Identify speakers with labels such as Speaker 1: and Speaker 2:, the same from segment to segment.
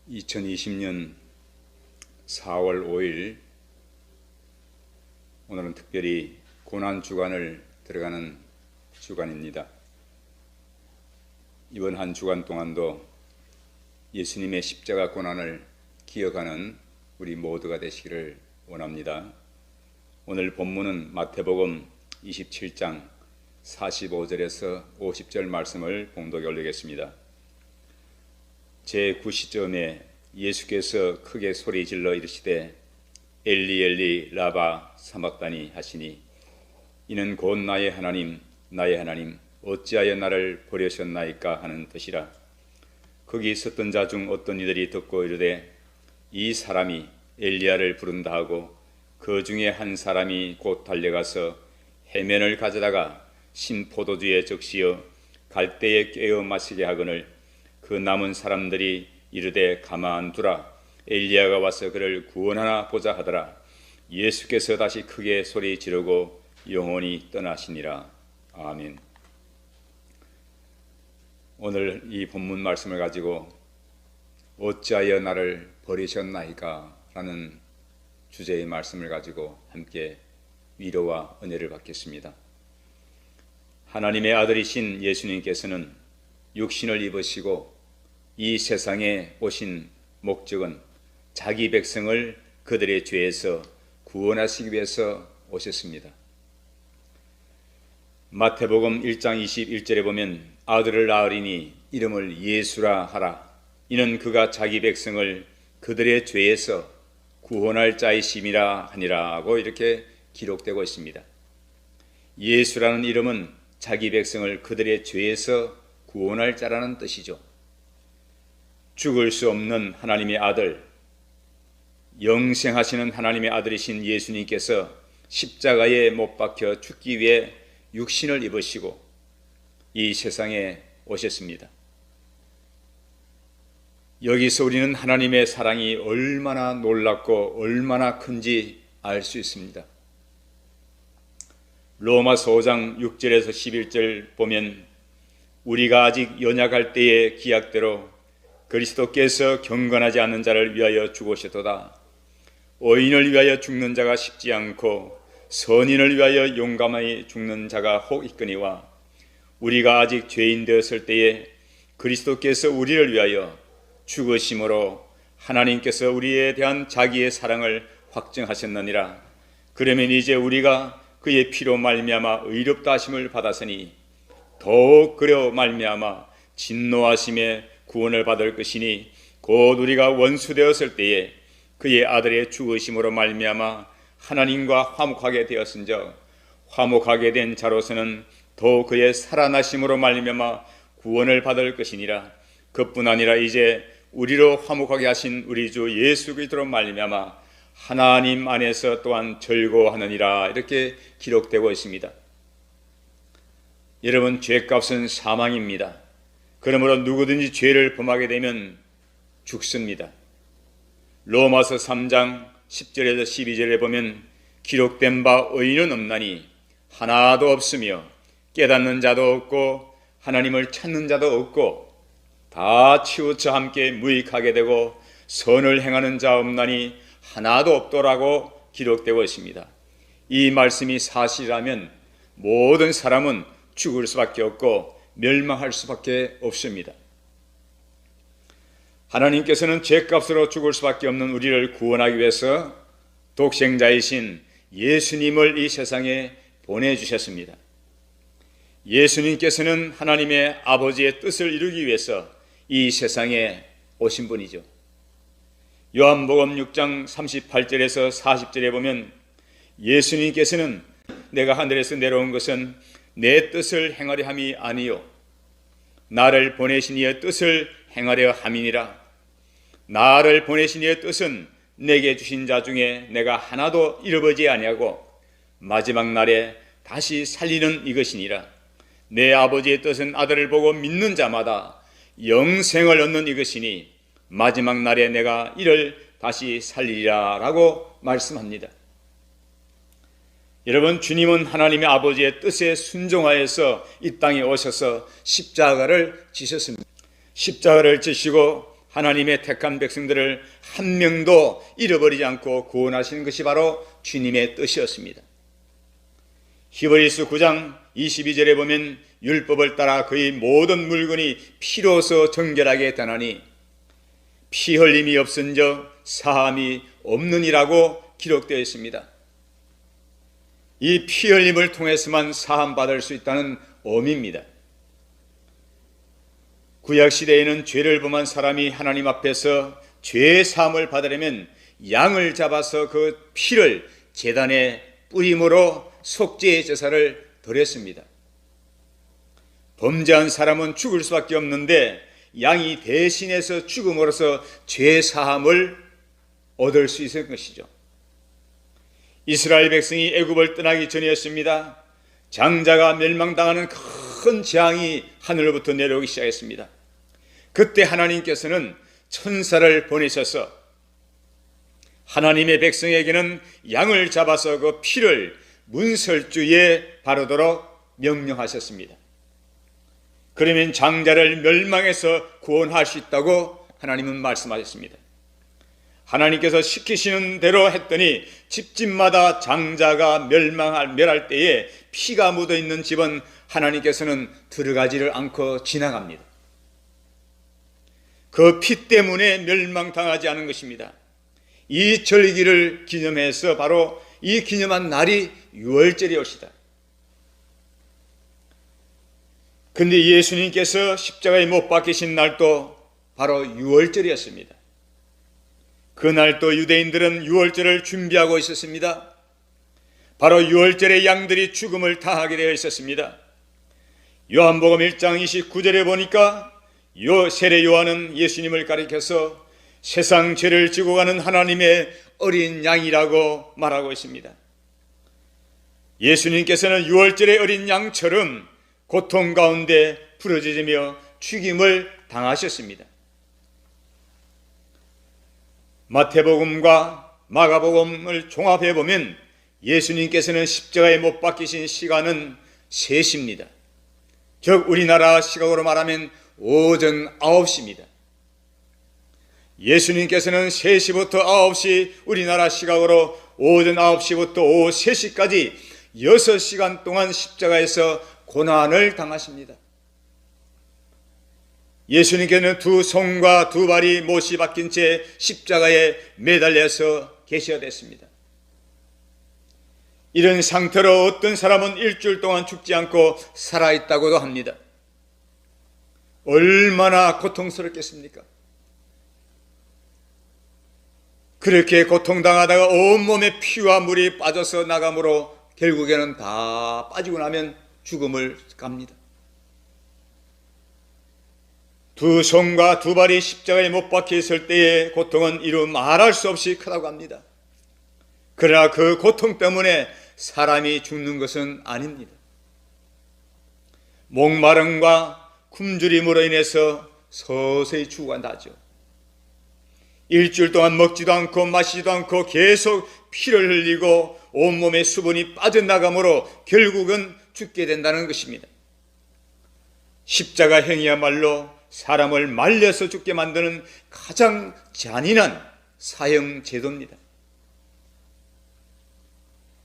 Speaker 1: 2020년 4월 5일 오늘은 특별히 고난주간을 들어가는 주간입니다. 이번 한 주간 동안도 예수님의 십자가 고난을 기억하는 우리 모두가 되시기를 원합니다. 오늘 본문은 마태복음 27장 45절에서 50절 말씀을 봉독에 올리겠습니다. 제9시점에 예수께서 크게 소리 질러 이르시되 엘리 엘리 라바 사막다니 하시니 이는 곧 나의 하나님 나의 하나님 어찌하여 나를 버리셨나이까 하는 뜻이라. 거기 있었던 자 중 어떤 이들이 듣고 이르되 이 사람이 엘리야를 부른다 하고 그 중에 한 사람이 곧 달려가서 해면을 가져다가 신 포도주에 적시어 갈대에 꿰어 마시게 하거늘 그 남은 사람들이 이르되 가만두라 엘리야가 와서 그를 구원하나 보자 하더라. 예수께서 다시 크게 소리 지르고 영원히 떠나시니라. 아멘. 오늘 이 본문 말씀을 가지고 어찌하여 나를 버리셨나이까 라는 주제의 말씀을 가지고 함께 위로와 은혜를 받겠습니다. 하나님의 아들이신 예수님께서는 육신을 입으시고 이 세상에 오신 목적은 자기 백성을 그들의 죄에서 구원하시기 위해서 오셨습니다. 마태복음 1장 21절에 보면 아들을 낳으리니 이름을 예수라 하라. 이는 그가 자기 백성을 그들의 죄에서 구원할 자이심이라 하니라 하고 이렇게 기록되고 있습니다. 예수라는 이름은 자기 백성을 그들의 죄에서 구원할 자라는 뜻이죠. 죽을 수 없는 하나님의 아들, 영생하시는 하나님의 아들이신 예수님께서 십자가에 못 박혀 죽기 위해 육신을 입으시고 이 세상에 오셨습니다. 여기서 우리는 하나님의 사랑이 얼마나 놀랍고 얼마나 큰지 알 수 있습니다. 로마서 5장 6절에서 11절 보면 우리가 아직 연약할 때의 기약대로 그리스도께서 경건하지 않는 자를 위하여 죽으셨도다. 의인을 위하여 죽는 자가 쉽지 않고 선인을 위하여 용감하게 죽는 자가 혹 있거니와 우리가 아직 죄인 되었을 때에 그리스도께서 우리를 위하여 죽으심으로 하나님께서 우리에 대한 자기의 사랑을 확증하셨느니라. 그러면 이제 우리가 그의 피로 말미암아 의롭다 하심을 받았으니 더욱 그려 말미암아 진노하심에 구원을 받을 것이니 곧 우리가 원수 되었을 때에 그의 아들의 죽으심으로 말미암아 하나님과 화목하게 되었은즉 화목하게 된 자로서는 더 그의 살아나심으로 말미암아 구원을 받을 것이니라. 그뿐 아니라 이제 우리로 화목하게 하신 우리 주 예수 그리스도로 말미암아 하나님 안에서 또한 즐거워하느니라. 이렇게 기록되고 있습니다. 여러분, 죄값은 사망입니다. 그러므로 누구든지 죄를 범하게 되면 죽습니다. 로마서 3장 10절에서 12절에 보면 기록된 바 의인은 없나니 하나도 없으며 깨닫는 자도 없고 하나님을 찾는 자도 없고 다 치우쳐 함께 무익하게 되고 선을 행하는 자 없나니 하나도 없도라고 기록되고 있습니다. 이 말씀이 사실이라면 모든 사람은 죽을 수밖에 없고 멸망할 수밖에 없습니다. 하나님께서는 죄값으로 죽을 수밖에 없는 우리를 구원하기 위해서 독생자이신 예수님을 이 세상에 보내주셨습니다. 예수님께서는 하나님의 아버지의 뜻을 이루기 위해서 이 세상에 오신 분이죠. 요한복음 6장 38절에서 40절에 보면 예수님께서는 내가 하늘에서 내려온 것은 내 뜻을 행하려 함이 아니요 나를 보내신 이의 뜻을 행하려 함이니라. 나를 보내신 이의 뜻은 내게 주신 자 중에 내가 하나도 잃어버리지 아니하고 마지막 날에 다시 살리는 이것이니라. 내 아버지의 뜻은 아들을 보고 믿는 자마다 영생을 얻는 이것이니 마지막 날에 내가 이를 다시 살리리라 라고 말씀합니다. 여러분, 주님은 하나님의 아버지의 뜻에 순종하여서 이 땅에 오셔서 십자가를 지셨습니다. 십자가를 지시고 하나님의 택한 백성들을 한 명도 잃어버리지 않고 구원하시는 것이 바로 주님의 뜻이었습니다. 히브리서 9장 22절에 보면 율법을 따라 그의 모든 물건이 피로서 정결하게 되나니 피 흘림이 없은즉 사함이 없느니라고 기록되어 있습니다. 이 피 흘림을 통해서만 사함 받을 수 있다는 의미입니다. 구약시대에는 죄를 범한 사람이 하나님 앞에서 죄 사함을 받으려면 양을 잡아서 그 피를 제단에 뿌림으로 속죄의 제사를 드렸습니다. 범죄한 사람은 죽을 수밖에 없는데 양이 대신해서 죽음으로써 죄 사함을 얻을 수 있을 것이죠. 이스라엘 백성이 애굽을 떠나기 전이었습니다. 장자가 멸망당하는 큰 재앙이 하늘로부터 내려오기 시작했습니다. 그때 하나님께서는 천사를 보내셔서 하나님의 백성에게는 양을 잡아서 그 피를 문설주에 바르도록 명령하셨습니다. 그러면 장자를 멸망해서 구원할 수 있다고 하나님은 말씀하셨습니다. 하나님께서 시키시는 대로 했더니 집집마다 장자가 멸할 때에 피가 묻어있는 집은 하나님께서는 들어가지를 않고 지나갑니다. 그 피 때문에 멸망당하지 않은 것입니다. 이 절기를 기념해서 바로 이 기념한 날이 유월절이옵시다. 근데 예수님께서 십자가에 못 박히신 날도 바로 유월절이었습니다. 그날도 유대인들은 유월절을 준비하고 있었습니다. 바로 유월절에 양들이 죽음을 당하게 되어 있었습니다. 요한복음 1장 29절에 보니까 세례 요한은 예수님을 가리켜서 세상 죄를 지고 가는 하나님의 어린 양이라고 말하고 있습니다. 예수님께서는 유월절의 어린 양처럼 고통 가운데 부러지며 죽임을 당하셨습니다. 마태복음과 마가복음을 종합해 보면 예수님께서는 십자가에 못 박히신 시간은 3시입니다. 즉 우리나라 시각으로 말하면 오전 9시입니다. 예수님께서는 3시부터 9시, 우리나라 시각으로 오전 9시부터 오후 3시까지 6시간 동안 십자가에서 고난을 당하십니다. 예수님께서는 두 손과 두 발이 못이 박힌 채 십자가에 매달려서 계셔야 됐습니다. 이런 상태로 어떤 사람은 일주일 동안 죽지 않고 살아있다고도 합니다. 얼마나 고통스럽겠습니까? 그렇게 고통당하다가 온몸에 피와 물이 빠져서 나가므로 결국에는 다 빠지고 나면 죽음을 갑니다. 두 손과 두 발이 십자가에 못 박혀 있을 때의 고통은 이루 말할 수 없이 크다고 합니다. 그러나 그 고통 때문에 사람이 죽는 것은 아닙니다. 목마름과 굶주림으로 인해서 서서히 죽어간다죠. 일주일 동안 먹지도 않고 마시지도 않고 계속 피를 흘리고 온몸에 수분이 빠져나가므로 결국은 죽게 된다는 것입니다. 십자가 행위야말로 사람을 말려서 죽게 만드는 가장 잔인한 사형 제도입니다.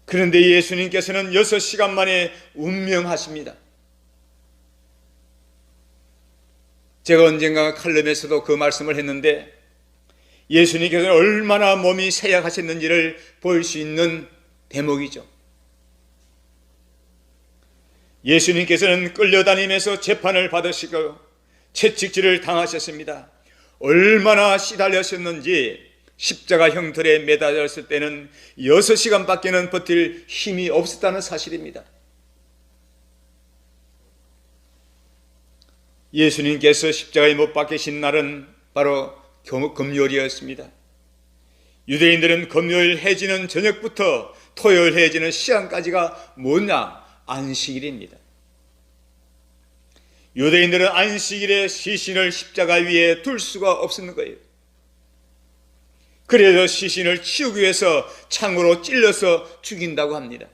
Speaker 1: 그런데 예수님께서는 6시간 만에 운명하십니다. 제가 언젠가 칼럼에서도 그 말씀을 했는데 예수님께서는 얼마나 몸이 쇠약하셨는지를 볼 수 있는 대목이죠. 예수님께서는 끌려다니면서 재판을 받으시고 채찍질을 당하셨습니다. 얼마나 시달렸었는지 십자가 형틀에 매달렸을 때는 6시간밖에는 버틸 힘이 없었다는 사실입니다. 예수님께서 십자가에 못 박히신 날은 바로 금요일이었습니다. 유대인들은 금요일 해지는 저녁부터 토요일 해지는 시간까지가 뭐냐? 안식일입니다. 유대인들은 안식일에 시신을 십자가 위에 둘 수가 없었는 거예요. 그래서 시신을 치우기 위해서 창으로 찔러서 죽인다고 합니다.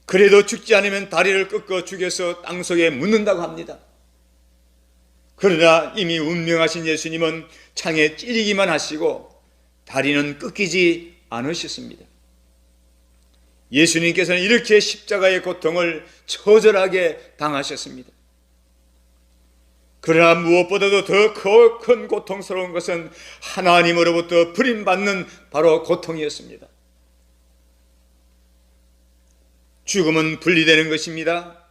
Speaker 1: 그래도 죽지 않으면 다리를 꺾어 죽여서 땅속에 묻는다고 합니다. 그러나 이미 운명하신 예수님은 창에 찔리기만 하시고 다리는 꺾이지 않으셨습니다. 예수님께서는 이렇게 십자가의 고통을 처절하게 당하셨습니다. 그러나 무엇보다도 더 큰 고통스러운 것은 하나님으로부터 버림받는 바로 고통이었습니다. 죽음은 분리되는 것입니다.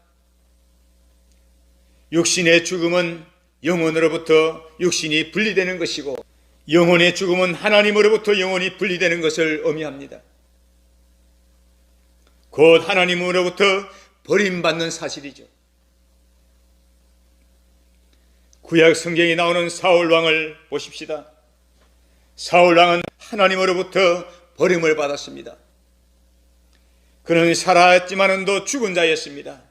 Speaker 1: 육신의 죽음은 영혼으로부터 육신이 분리되는 것이고, 영혼의 죽음은 하나님으로부터 영혼이 분리되는 것을 의미합니다. 곧 하나님으로부터 버림받는 사실이죠. 구약 성경에 나오는 사울 왕을 보십시다. 사울 왕은 하나님으로부터 버림을 받았습니다. 그는 살아있지만은 죽은 자였습니다.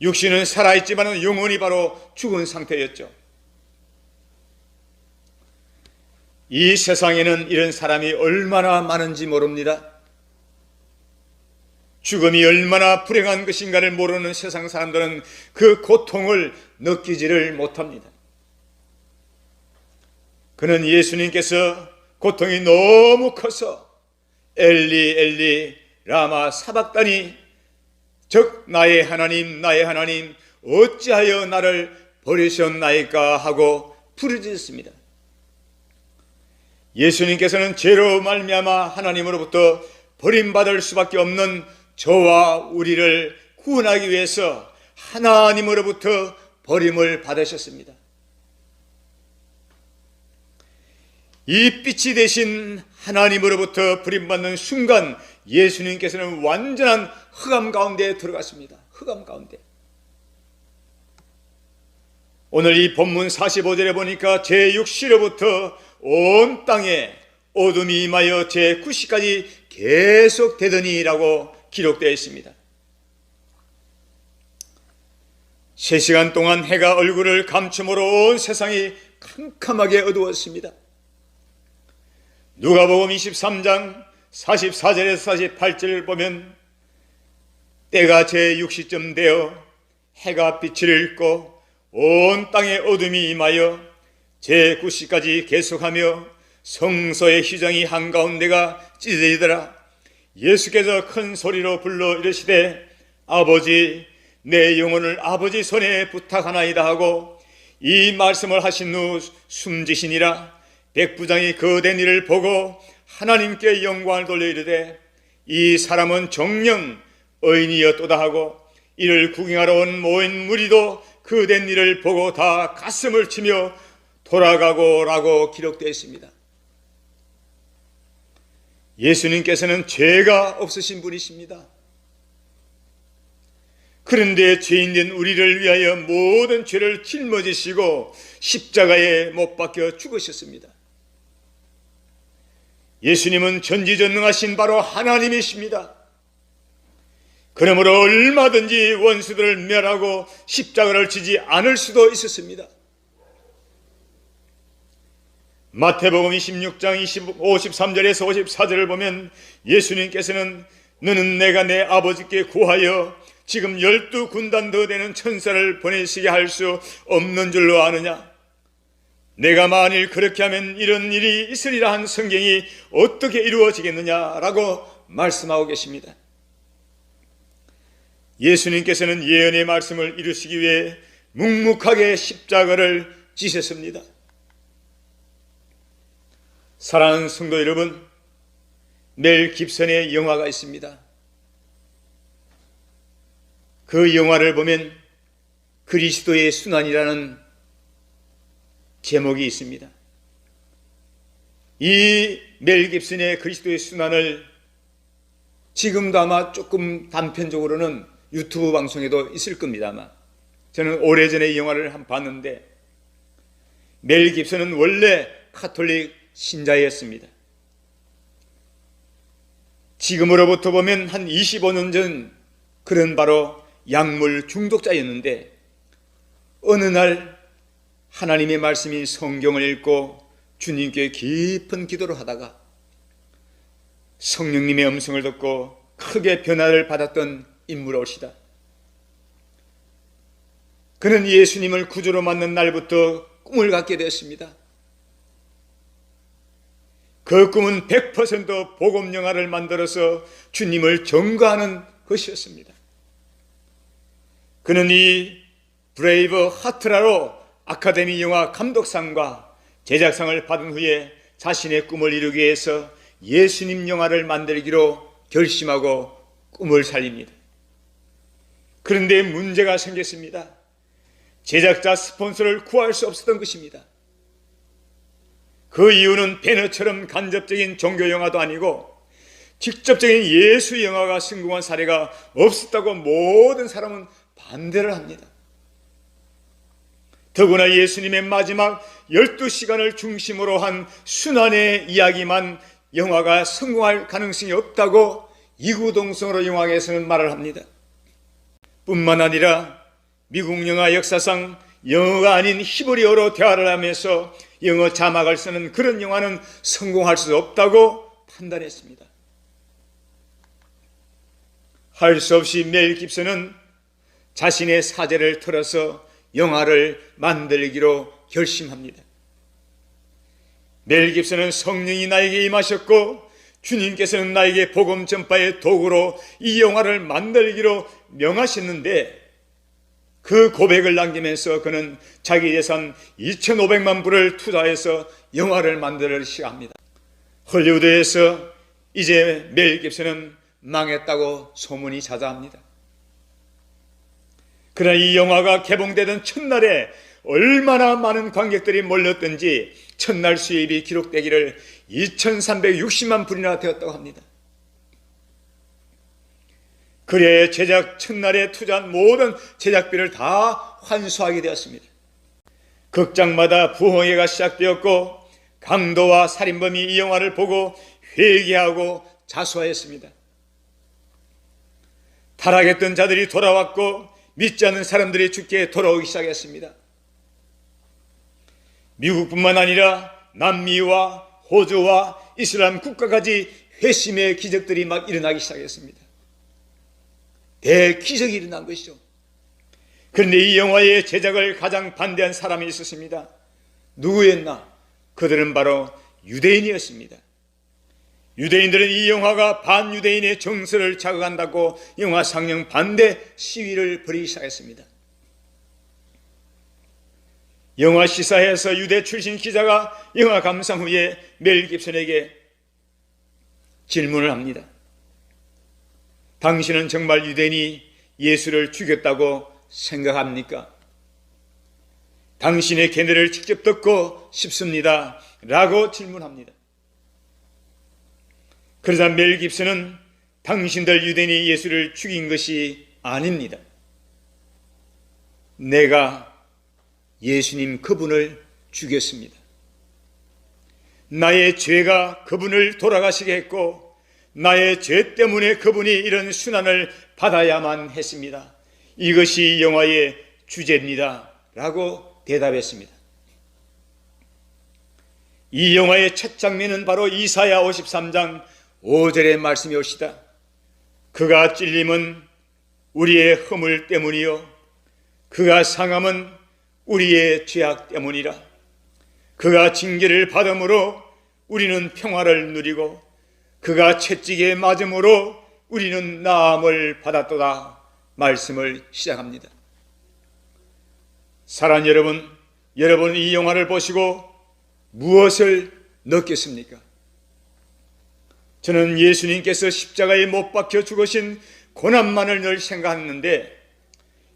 Speaker 1: 육신은 살아있지만은 영혼이 바로 죽은 상태였죠. 이 세상에는 이런 사람이 얼마나 많은지 모릅니다. 죽음이 얼마나 불행한 것인가를 모르는 세상 사람들은 그 고통을 느끼지를 못합니다. 그는 예수님께서 고통이 너무 커서 엘리 엘리 라마 사박다니, 즉 나의 하나님 어찌하여 나를 버리셨나이까 하고 부르짖었습니다. 예수님께서는 죄로 말미암아 하나님으로부터 버림받을 수밖에 없는 저와 우리를 구원하기 위해서 하나님으로부터 버림을 받으셨습니다. 이 빛이 되신 하나님으로부터 버림받는 순간 예수님께서는 완전한 흑암 가운데 들어갔습니다. 흑암 가운데. 오늘 이 본문 45절에 보니까 제6시로부터 온 땅에 어둠이 임하여 제9시까지 계속 되더니라고 기록되어 있습니다. 3시간 동안 해가 얼굴을 감춤으로 온 세상이 캄캄하게 어두웠습니다. 누가복음 23장 44절에서 48절을 보면 때가 제6시쯤 되어 해가 빛을 잃고 온 땅에 어둠이 임하여 제9시까지 계속하며 성소의 휘장이 한가운데가 찢어지더라. 예수께서 큰 소리로 불러 이르시되 아버지 내 영혼을 아버지 손에 부탁하나이다 하고 이 말씀을 하신 후 숨지시니라. 백부장이 거된 일을 보고 하나님께 영광을 돌려 이르되 이 사람은 정녕 의인이었도다 하고 이를 구경하러 온 모인 무리도 그된 일을 보고 다 가슴을 치며 돌아가고라고 기록되어 있습니다. 예수님께서는 죄가 없으신 분이십니다. 그런데 죄인된 우리를 위하여 모든 죄를 짊어지시고 십자가에 못 박혀 죽으셨습니다. 예수님은 전지전능하신 바로 하나님이십니다. 그러므로 얼마든지 원수들을 멸하고 십자가를 지지 않을 수도 있었습니다. 마태복음 26장 53절에서 54절을 보면 예수님께서는 너는 내가 내 아버지께 구하여 지금 12군단 더 되는 천사를 보내시게 할 수 없는 줄로 아느냐? 내가 만일 그렇게 하면 이런 일이 있으리라 한 성경이 어떻게 이루어지겠느냐라고 말씀하고 계십니다. 예수님께서는 예언의 말씀을 이루시기 위해 묵묵하게 십자가를 지셨습니다. 사랑하는 성도 여러분, 멜 깁슨의 영화가 있습니다. 그 영화를 보면 그리스도의 순환이라는 제목이 있습니다. 이 멜 깁슨의 그리스도의 순환을 지금도 아마 조금 단편적으로는 유튜브 방송에도 있을 겁니다. 아마 저는 오래전에 이 영화를 한번 봤는데 멜 깁슨은 원래 카톨릭 신자였습니다. 지금으로부터 보면 한 25년 전 그런 바로 약물 중독자였는데 어느 날 하나님의 말씀인 성경을 읽고 주님께 깊은 기도를 하다가 성령님의 음성을 듣고 크게 변화를 받았던 인물이시다. 그는 예수님을 구주로 만난 날부터 꿈을 갖게 되었습니다. 그 꿈은 100% 복음 영화를 만들어서 주님을 전가하는 것이었습니다. 그는 이 브레이브 하트라로 아카데미 영화 감독상과 제작상을 받은 후에 자신의 꿈을 이루기 위해서 예수님 영화를 만들기로 결심하고 꿈을 살립니다. 그런데 문제가 생겼습니다. 제작자 스폰서를 구할 수 없었던 것입니다. 그 이유는 배너처럼 간접적인 종교 영화도 아니고 직접적인 예수 영화가 성공한 사례가 없었다고 모든 사람은 반대를 합니다. 더구나 예수님의 마지막 12시간을 중심으로 한 순환의 이야기만 영화가 성공할 가능성이 없다고 이구동성으로 영화계에서는 말을 합니다. 뿐만 아니라 미국 영화 역사상 영어가 아닌 히브리어로 대화를 하면서 영어 자막을 쓰는 그런 영화는 성공할 수 없다고 판단했습니다. 할 수 없이 멜 깁슨은 자신의 사제를 털어서 영화를 만들기로 결심합니다. 멜 깁슨은 성령이 나에게 임하셨고 주님께서는 나에게 복음 전파의 도구로 이 영화를 만들기로 명하셨는데, 그 고백을 남기면서 그는 자기 예산 2,500만 불을 투자해서 영화를 만들기 시작합니다. 헐리우드에서 이제 멜 깁슨은 망했다고 소문이 자자합니다. 그러나 이 영화가 개봉되던 첫날에 얼마나 많은 관객들이 몰렸던지 첫날 수입이 기록되기를 2,360만 불이나 되었다고 합니다. 그래 제작 첫날에 투자한 모든 제작비를 다 환수하게 되었습니다. 극장마다 부흥회가 시작되었고 강도와 살인범이 이 영화를 보고 회개하고 자수하였습니다. 타락했던 자들이 돌아왔고 믿지 않는 사람들이 주께 돌아오기 시작했습니다. 미국뿐만 아니라 남미와 호주와 이슬람 국가까지 회심의 기적들이 막 일어나기 시작했습니다. 대기적이 일어난 것이죠. 그런데 이 영화의 제작을 가장 반대한 사람이 있었습니다. 누구였나? 그들은 바로 유대인이었습니다. 유대인들은 이 영화가 반유대인의 정서를 자극한다고 영화 상영 반대 시위를 벌이기 시작했습니다. 영화 시사회에서 유대 출신 기자가 영화 감상 후에 멜 깁슨에게 질문을 합니다. 당신은 정말 유대인이 예수를 죽였다고 생각합니까? 당신의 견해를 직접 듣고 싶습니다. 라고 질문합니다. 그러자 멜 깁슨은 당신들 유대인이 예수를 죽인 것이 아닙니다. 내가 예수님 그분을 죽였습니다. 나의 죄가 그분을 돌아가시게 했고 나의 죄 때문에 그분이 이런 순환을 받아야만 했습니다. 이것이 영화의 주제입니다. 라고 대답했습니다. 이 영화의 첫 장면은 바로 이사야 53장 5절의 말씀이 옵시다. 그가 찔림은 우리의 허물 때문이요 그가 상함은 우리의 죄악 때문이라. 그가 징계를 받음으로 우리는 평화를 누리고 그가 채찍에 맞음으로 우리는 나음을 받았도다. 말씀을 시작합니다. 사랑하는 여러분, 여러분 이 영화를 보시고 무엇을 느꼈습니까? 저는 예수님께서 십자가에 못 박혀 죽으신 고난만을 늘 생각했는데,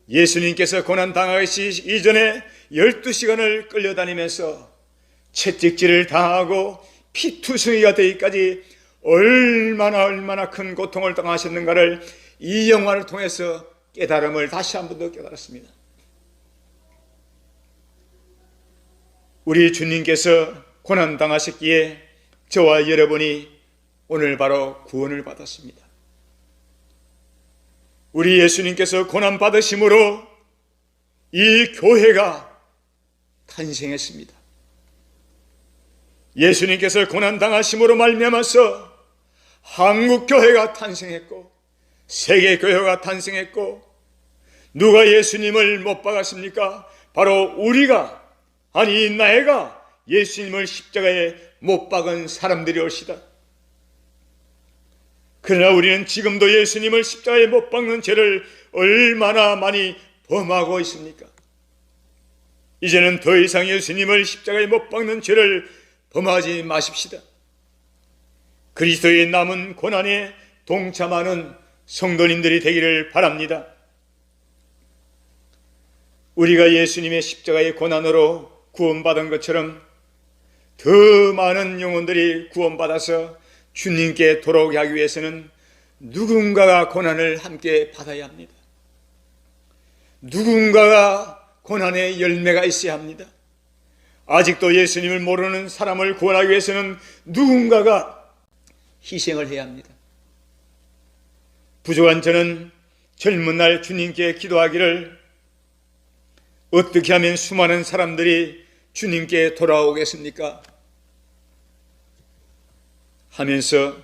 Speaker 1: 예수님께서 고난 당하시 이전에 12시간을 끌려다니면서 채찍질을 당하고 피투성이가 되기까지 얼마나 큰 고통을 당하셨는가를 이 영화를 통해서 깨달음을 다시 한 번 더 깨달았습니다. 우리 주님께서 고난 당하셨기에 저와 여러분이 오늘 바로 구원을 받았습니다. 우리 예수님께서 고난 받으심으로 이 교회가 탄생했습니다. 예수님께서 고난 당하심으로 말미암아서 한국 교회가 탄생했고 세계 교회가 탄생했고, 누가 예수님을 못 박았습니까? 바로 우리가 아니 나이가 예수님을 십자가에 못 박은 사람들이올시다. 그러나 우리는 지금도 예수님을 십자가에 못 박는 죄를 얼마나 많이 범하고 있습니까? 이제는 더 이상 예수님을 십자가에 못 박는 죄를 범하지 마십시다. 그리스도의 남은 고난에 동참하는 성도님들이 되기를 바랍니다. 우리가 예수님의 십자가의 고난으로 구원받은 것처럼 더 많은 영혼들이 구원받아서 주님께 돌아오게 하기 위해서는 누군가가 고난을 함께 받아야 합니다. 누군가가 고난의 열매가 있어야 합니다. 아직도 예수님을 모르는 사람을 구원하기 위해서는 누군가가 희생을 해야 합니다. 부족한 저는 젊은 날 주님께 기도하기를 어떻게 하면 수많은 사람들이 주님께 돌아오겠습니까? 하면서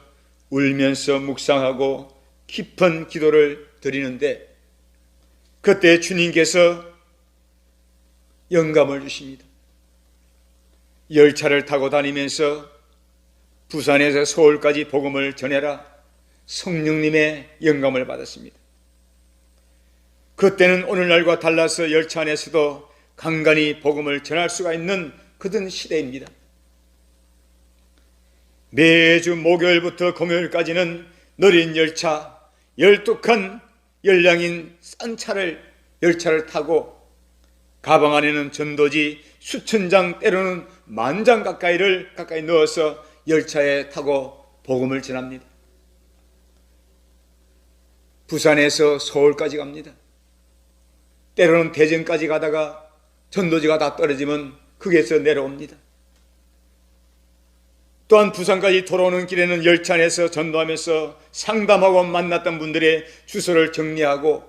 Speaker 1: 울면서 묵상하고 깊은 기도를 드리는데 그때 주님께서 영감을 주십니다. 열차를 타고 다니면서 부산에서 서울까지 복음을 전해라 성령님의 영감을 받았습니다. 그때는 오늘날과 달라서 열차 안에서도 간간히 복음을 전할 수가 있는 그런 시대입니다. 매주 목요일부터 금요일까지는 느린 열차 12칸 열량인 싼 열차를 타고 가방 안에는 전도지 수천 장 때로는 만 장 가까이 넣어서 열차에 타고 복음을 전합니다. 부산에서 서울까지 갑니다. 때로는 대전까지 가다가 전도지가 다 떨어지면 거기에서 내려옵니다. 또한 부산까지 돌아오는 길에는 열차 안에서 전도하면서 상담하고 만났던 분들의 주소를 정리하고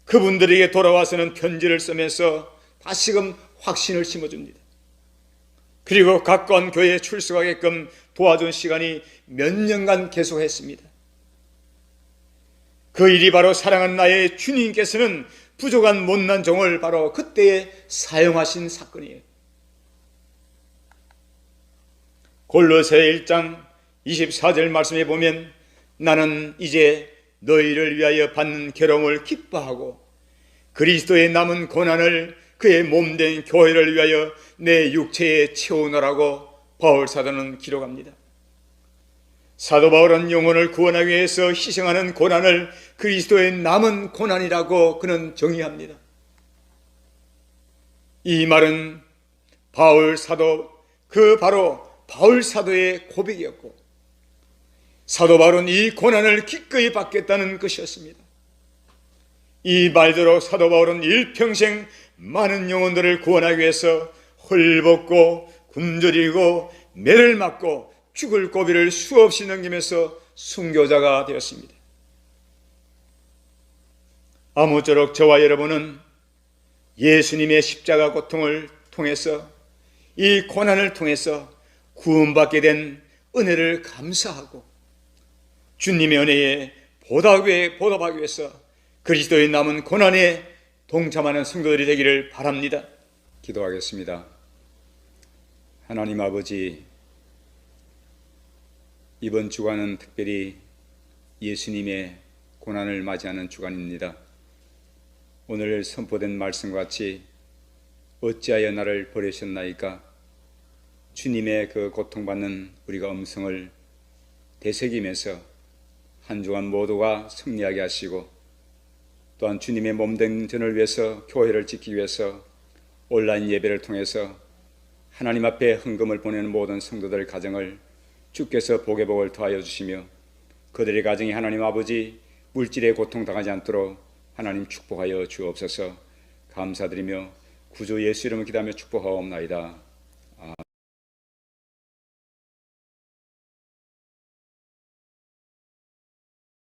Speaker 1: 그분들에게 돌아와서는 편지를 쓰면서 다시금 확신을 심어줍니다. 그리고 가까운 교회에 출석하게끔 도와준 시간이 몇 년간 계속했습니다. 그 일이 바로 사랑하는 나의 주님께서는 부족한 못난 종을 바로 그때에 사용하신 사건이에요. 골로새 1장 24절 말씀에 보면 나는 이제 너희를 위하여 받는 괴로움을 기뻐하고 그리스도의 남은 고난을 그의 몸된 교회를 위하여 내 육체에 채우노라고 바울 사도는 기록합니다. 사도 바울은 영혼을 구원하기 위해서 희생하는 고난을 그리스도의 남은 고난이라고 그는 정의합니다. 이 말은 바울 사도 바로 바울 사도의 고백이었고 사도 바울은 이 고난을 기꺼이 받겠다는 것이었습니다. 이 말대로 사도 바울은 일평생 많은 영혼들을 구원하기 위해서 헐벗고 굶주리고 매를 맞고 죽을 고비를 수없이 넘기면서 순교자가 되었습니다. 아무쪼록 저와 여러분은 예수님의 십자가 고통을 통해서 이 고난을 통해서 구원받게 된 은혜를 감사하고 주님의 은혜에 보답하기 위해서 그리스도의 남은 고난에 동참하는 성도들이 되기를 바랍니다. 기도하겠습니다. 하나님 아버지, 이번 주간은 특별히 예수님의 고난을 맞이하는 주간입니다. 오늘 선포된 말씀과 같이 어찌하여 나를 버리셨나이까 주님의 그 고통받는 우리가 음성을 되새기면서 한 주간 모두가 승리하게 하시고 또한 주님의 몸된 전을 위해서 교회를 지키기 위해서 온라인 예배를 통해서 하나님 앞에 헌금을 보내는 모든 성도들 가정을 주께서 복의 복을 더하여 주시며 그들의 가정이 하나님 아버지 물질에 고통당하지 않도록 하나님 축복하여 주옵소서. 감사드리며 구주 예수 이름을 기도하며 축복하옵나이다.